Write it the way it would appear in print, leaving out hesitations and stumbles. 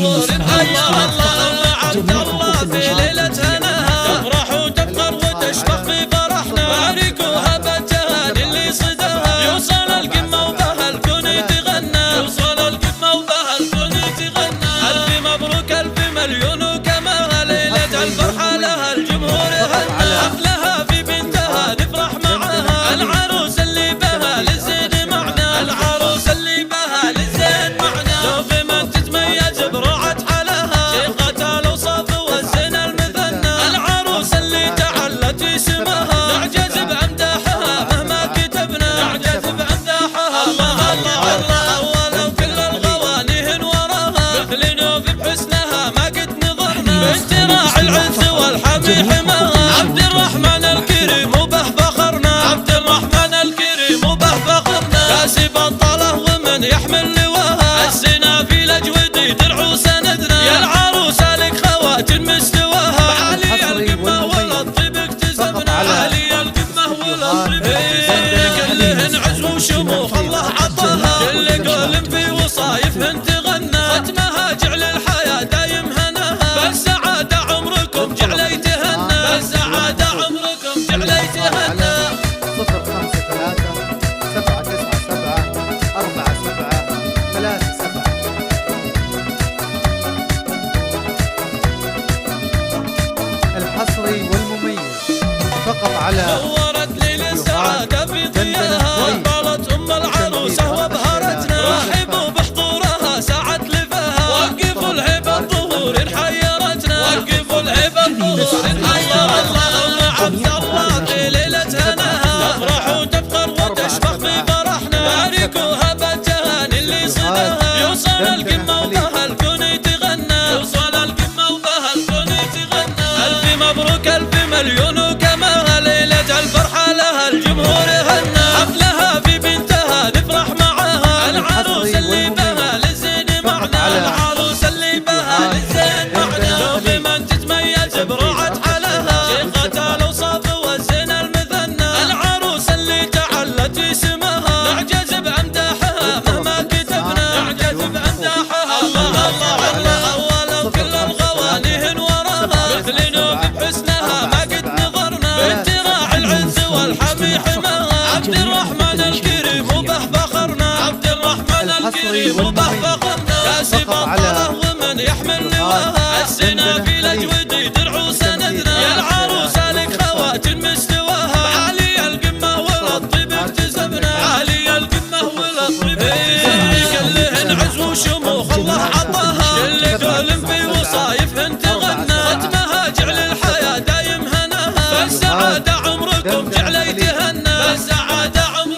الزهور الله الله عبد الله في ليلة هناها تفرح وتفخر وتشبح في فرحنا باركوها بالتهاني اللي صداها يوصل القمة وبها الكون يتغنى يوصل القمة وبها الكون يتغنى ألف مبروك ألف مليون وكماها ليلة الفرحة لها الجمهور هنى حفلها في بنتها نفرح معاها العروس اللي بها للزين معنا العروس اللي بها للزين معنا لو في من تتميز بروعة حالها شيخة الأوصاف والزين المثنى العروس اللي تعلت اسمها نعجز بأمداحها مهما كتبنا نعجز بأمداحها الله الله الله ولو كل الغواني وراها مثل نوف بحسنها ما قد نظرنا بنت راعي العز والحمي حماها عبد الرحمن الكريم وبه فخرنا عبد الرحمن الكريم وبه فخرنا كاسب الطله ومن يحمل لواها السنا في الاجود درع وسندنا يا العروسه لك خواتم مستواها عالي القمه والطيب اكتسبنا عالي القمه والطيب كلهن عز وشموخ الله عطاها كل قول في وصايفهن تغنى ختمها جعل الحياه دايم هناها بالسعاده عمركم جعليتهن بالسعاده عمركم جعليتهن 053 797 47 الحصري والمميز فقط على نورت ليل السعادة في ضياها أقبلت أم العروسة وابهرتنا رحبوا بحضورها سعت لفاها وقفوا الهبة الظهور حيرتنا وقفوا الهبة الظهور حيرتنا عبد الله في ليلة هناها تفرح وتفخر وتشبح في فرحنا باركوها بالتهاني اللي صداها يوصل القمة وبها الكون يتغنى يوصل القمة وبها الكون يتغنى ألف مبروك ألف مليون وكماها ليلة الفرحة لها الجمهور هنى حفلها في بنتها نفرح معاها العروس اللي بها للزين معنا العروس اللي بها للزين معنا لو في من تتميز بروعة حالها شيخة الأوصاف والزين المثنى العروس اللي تعلت اسمها نعجز بأمداحها مهما كتبنا نعجز بأمداحها الله الله الله ولو كل الغواني وراها مثل نوف بحسنها ما قد نظرنا بنت راعي العز والحمي حماها عبد الرحمن الكريم وبه فخرنا عبد الرحمن الكريم وبه فخرنا كاسب الطله ومن يحمل لواها السنا في الاجود درع وسندنا يا العروسه لك خواتم مستواها عالي القمه والطيب اكتسبنا عالي القمه والطيب كلهن عز وشموخ الله عطاها كل قول في وصايفهن تغنى ختمها جعل الحياه دايم هناها بالسعاده عمركم جعليتهن بالسعاده عمركم